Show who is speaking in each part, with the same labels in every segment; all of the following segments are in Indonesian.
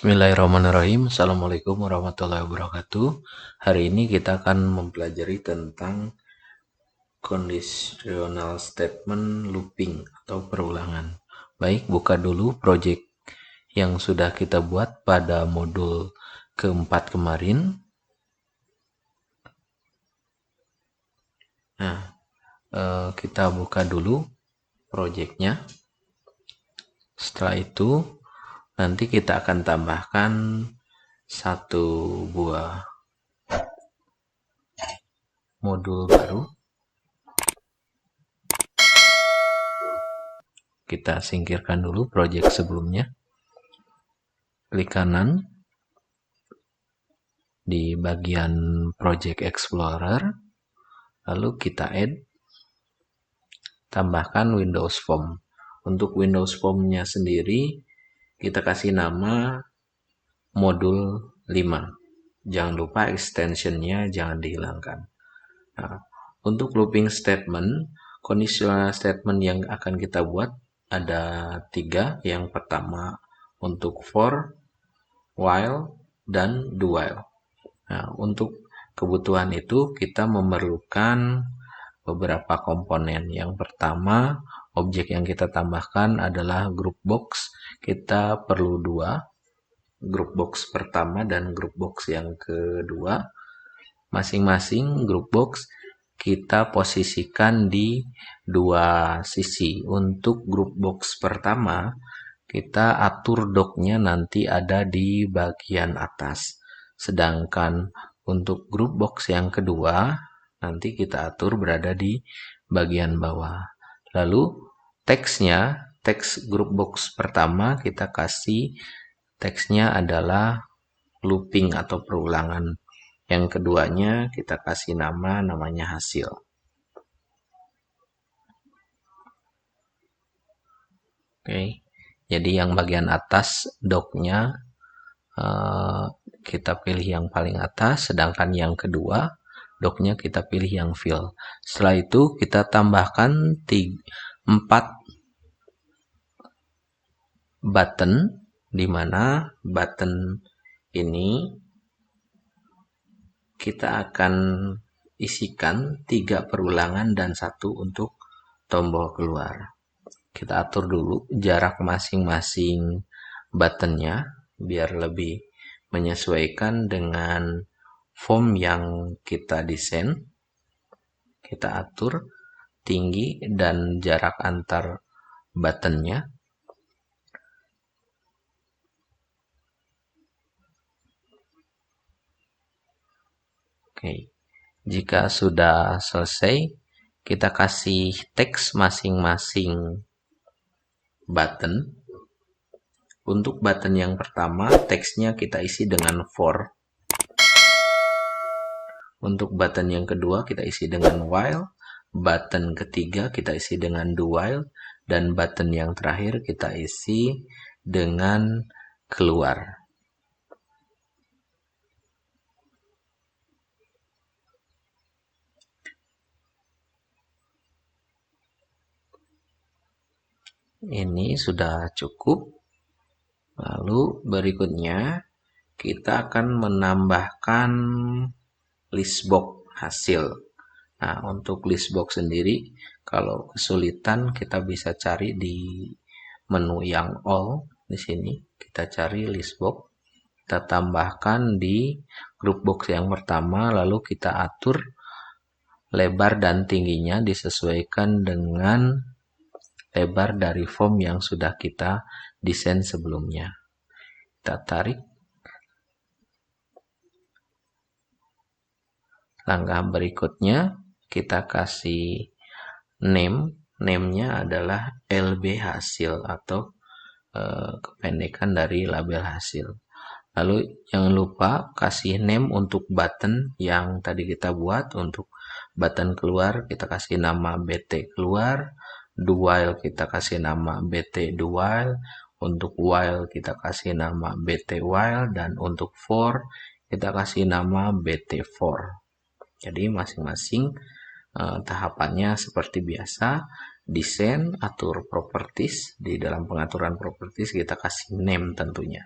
Speaker 1: Bismillahirrahmanirrahim. Assalamualaikum warahmatullahi wabarakatuh. Hari ini kita akan mempelajari tentang conditional statement looping atau perulangan. Baik, buka dulu project yang sudah kita buat pada modul keempat kemarin. Nah, kita buka dulu projectnya. Setelah itu nanti kita akan tambahkan satu buah modul baru. Kita singkirkan dulu project sebelumnya. Klik kanan di bagian Project Explorer, lalu kita add, tambahkan Windows Form. Untuk Windows Form-nya sendiri kita kasih nama modul 5. Jangan lupa extension-nya jangan dihilangkan. Nah, untuk looping statement, conditional statement yang akan kita buat ada 3. Yang pertama untuk for, while, dan do while. Nah, untuk kebutuhan itu kita memerlukan beberapa komponen. Yang pertama, objek yang kita tambahkan adalah group box. Kita perlu 2, group box pertama dan group box yang kedua. Masing-masing group box kita posisikan di 2 sisi. Untuk group box pertama, kita atur docknya nanti ada di bagian atas. Sedangkan untuk group box yang kedua, nanti kita atur berada di bagian bawah. Lalu teksnya, teks group box pertama kita kasih teksnya adalah looping atau perulangan. Yang keduanya kita kasih namanya hasil. Oke, jadi yang bagian atas docknya kita pilih yang paling atas, sedangkan yang kedua docknya kita pilih yang fill. Setelah itu kita tambahkan 4 button, di mana button ini kita akan isikan 3 perulangan dan 1 untuk tombol keluar. Kita atur dulu jarak masing-masing buttonnya biar lebih menyesuaikan dengan form yang kita desain. Kita atur tinggi dan jarak antar buttonnya. Oke, jika sudah selesai, kita kasih teks masing-masing button. Untuk button yang pertama, teksnya kita isi dengan for. Untuk button yang kedua, kita isi dengan while. Button ketiga, kita isi dengan do while. Dan button yang terakhir, kita isi dengan keluar. Ini sudah cukup. Lalu berikutnya kita akan menambahkan listbox hasil. Nah, untuk listbox sendiri kalau kesulitan kita bisa cari di menu yang all. Di sini kita cari listbox. Kita tambahkan di group box yang pertama, lalu kita atur lebar dan tingginya disesuaikan dengan lebar dari form yang sudah kita desain sebelumnya. Kita tarik. Langkah berikutnya kita kasih name-nya adalah LB hasil atau kependekan dari label hasil. Lalu jangan lupa kasih name untuk button yang tadi kita buat. Untuk button keluar kita kasih nama BT keluar. Do while kita kasih nama BT do while. Untuk while kita kasih nama BT while. Dan untuk for kita kasih nama BT for. Jadi masing-masing tahapannya seperti biasa. Desain, atur properties. Di dalam pengaturan properties kita kasih name tentunya.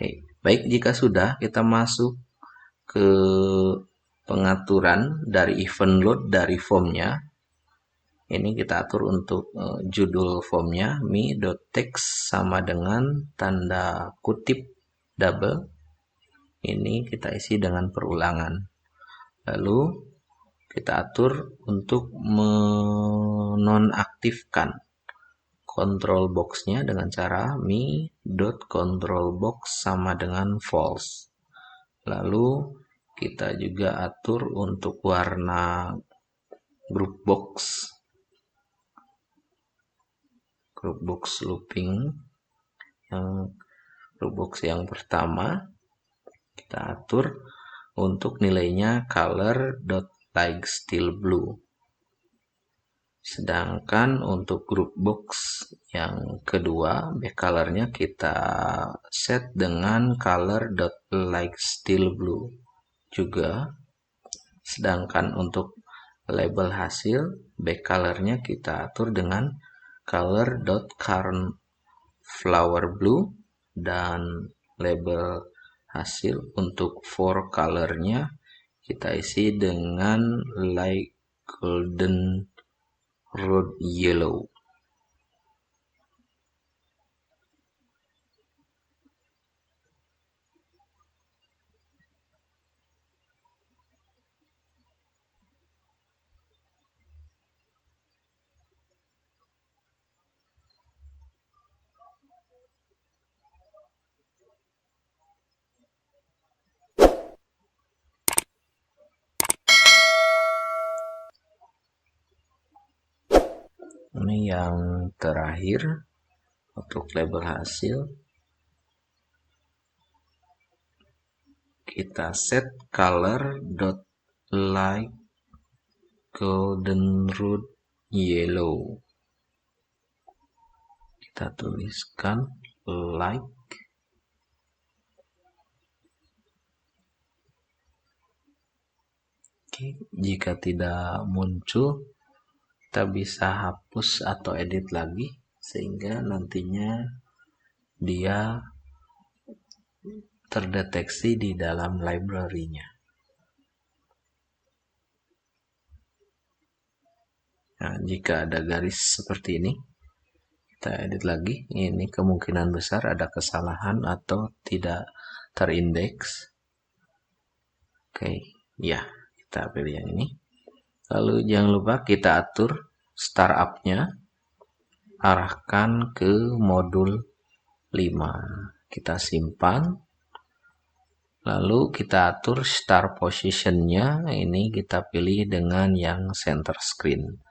Speaker 1: Oke, baik, jika sudah, kita masuk ke pengaturan dari event load dari formnya. Ini kita atur untuk judul formnya me.text sama dengan tanda kutip double. Ini kita isi dengan perulangan. Lalu kita atur untuk menonaktifkan control box-nya dengan cara me.controlBox sama dengan false. Lalu kita juga atur untuk warna group box looping, yang group box yang pertama kita atur untuk nilainya color.lightSteelBlue. Sedangkan untuk group box yang kedua, backcolornya kita set dengan color.lightSteelBlue juga. Sedangkan untuk label hasil, backcolornya kita atur dengan color.cornflowerblue, dan label hasil untuk for colornya kita isi dengan light golden road yellow. Ini yang terakhir untuk label hasil, kita set color.light golden road yellow. Kita tuliskan like. Oke, jika tidak muncul, kita bisa hapus atau edit lagi sehingga nantinya dia terdeteksi di dalam library-nya. Nah, jika ada garis seperti ini, kita edit lagi. Ini kemungkinan besar ada kesalahan atau tidak terindeks. Oke, ya, kita pilih yang ini. Lalu jangan lupa kita atur startup-nya, arahkan ke modul 5. Kita simpan. Lalu kita atur start position-nya, ini kita pilih dengan yang center screen.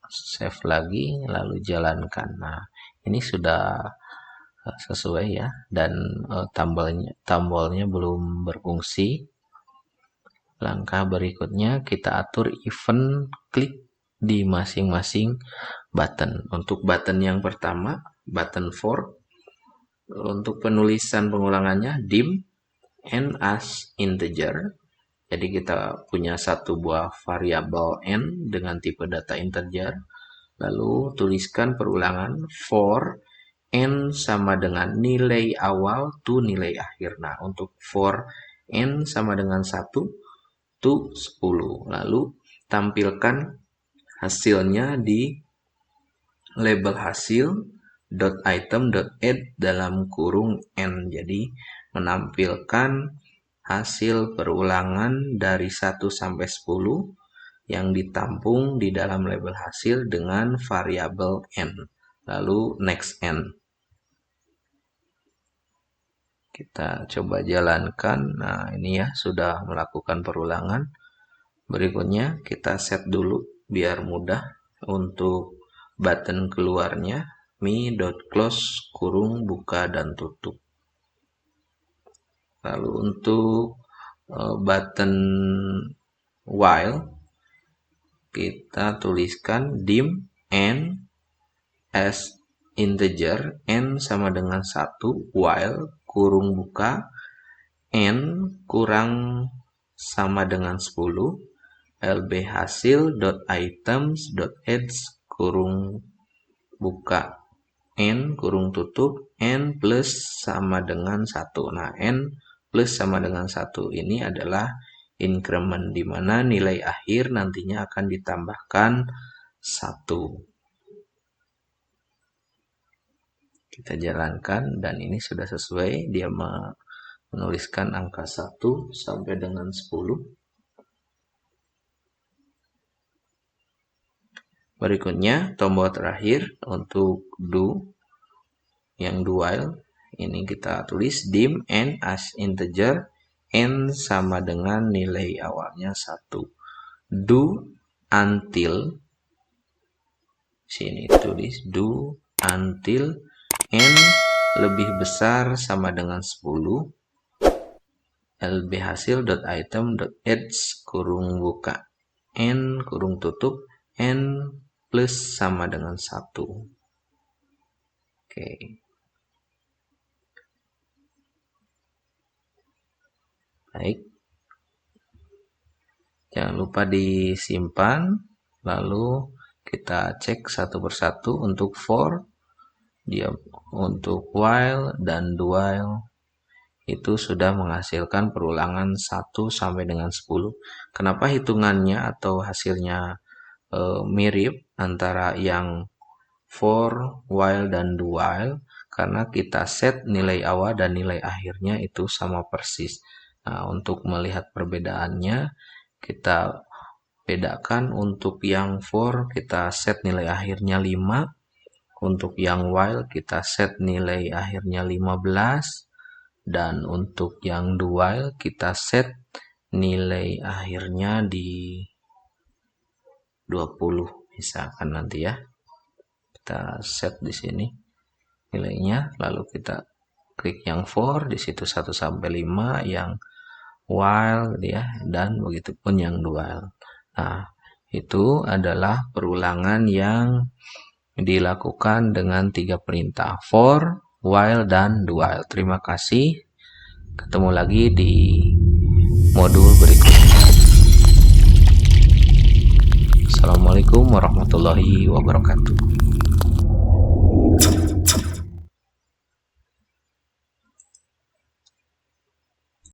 Speaker 1: Save lagi, lalu jalankan. Nah, ini sudah sesuai ya, dan tombolnya belum berfungsi. Langkah berikutnya kita atur event klik di masing-masing button. Untuk button yang pertama, button 4, untuk penulisan pengulangannya dim n as integer. Jadi kita punya satu buah variabel n dengan tipe data integer. Lalu tuliskan perulangan for n sama dengan nilai awal to nilai akhir. Nah, untuk for n sama dengan 1 to 10. Lalu tampilkan hasilnya di label hasil .item.add dalam kurung n. Jadi menampilkan hasil perulangan dari 1 sampai 10 yang ditampung di dalam label hasil dengan variabel n. Lalu next n. Kita coba jalankan. Nah, ini ya sudah melakukan perulangan. Berikutnya kita set dulu biar mudah untuk button keluarnya me.close kurung buka dan tutup. Lalu untuk button while kita tuliskan dim n as integer, n sama dengan 1, while kurung buka n kurang sama dengan 10, lb hasil.items.add kurung buka n kurung tutup n plus sama dengan 1. Nah, n plus sama dengan 1 ini adalah increment, di mana nilai akhir nantinya akan ditambahkan 1. Kita jalankan dan ini sudah sesuai, dia menuliskan angka 1 sampai dengan 10. Berikutnya tombol terakhir untuk do yang do while, ini kita tulis dim n as integer, n sama dengan nilai awalnya 1. Do until, sini tulis do until n lebih besar sama dengan 10, lb hasil.item.age kurung buka n kurung tutup n plus sama dengan 1. Oke. Baik. Jangan lupa disimpan, lalu kita cek satu persatu untuk for, dia untuk while dan do while itu sudah menghasilkan perulangan 1 sampai dengan 10. Kenapa hitungannya atau hasilnya mirip antara yang for, while, dan do while? Karena kita set nilai awal dan nilai akhirnya itu sama persis. Nah, untuk melihat perbedaannya, kita bedakan untuk yang for kita set nilai akhirnya 5, untuk yang while kita set nilai akhirnya 15, dan untuk yang do while kita set nilai akhirnya di 20 misalkan nanti ya. Kita set di sini nilainya, lalu kita klik yang for, di situ 1 sampai 5, yang while ya, dan begitupun yang do while. Nah, itu adalah perulangan yang dilakukan dengan 3 perintah for, while, dan do while. Terima kasih. Ketemu lagi di modul berikutnya. Assalamualaikum warahmatullahi wabarakatuh.